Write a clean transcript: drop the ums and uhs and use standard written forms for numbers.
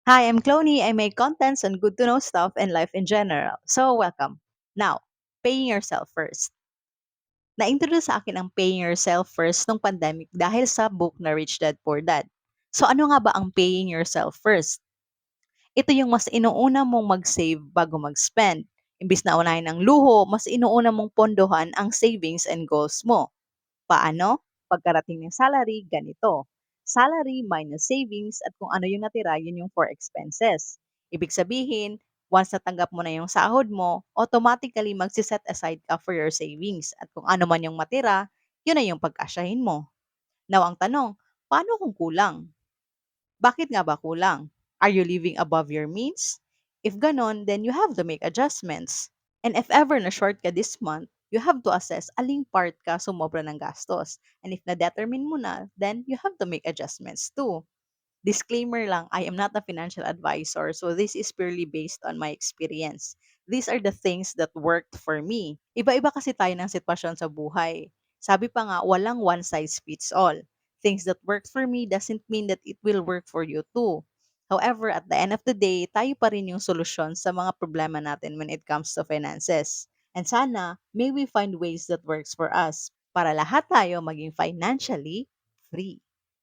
Hi, I'm Cloney. I make contents on good to know stuff and life in general. So, welcome. Now, paying yourself first. Na-introduce sa akin ang paying yourself first nung pandemic dahil sa book na Rich Dad Poor Dad. So, ano nga ba ang paying yourself first? Ito yung mas inuuna mong mag-save bago mag-spend. Imbis na unahin ang luho, mas inuuna mong pondohan ang savings and goals mo. Paano? Pagkarating ng salary, ganito. Salary minus savings at kung ano yung natira, yun yung for expenses. Ibig sabihin, once natanggap mo na yung sahod mo, automatically magsiset aside ka for your savings. At kung ano man yung matira, yun na yung pagkasyahin mo. Now ang tanong, paano kung kulang? Bakit nga ba kulang? Are you living above your means? If ganon, then you have to make adjustments. And if ever na short ka this month, you have to assess aling part ka sumobra ng gastos. And if na-determine mo na, then you have to make adjustments too. Disclaimer lang, I am not a financial advisor, so this is purely based on my experience. These are the things that worked for me. Iba-iba kasi tayo ng sitwasyon sa buhay. Sabi pa nga, walang one size fits all. Things that work for me doesn't mean that it will work for you too. However, at the end of the day, tayo pa rin yung solusyon sa mga problema natin when it comes to finances. And sana, may we find ways that works for us para lahat tayo maging financially free.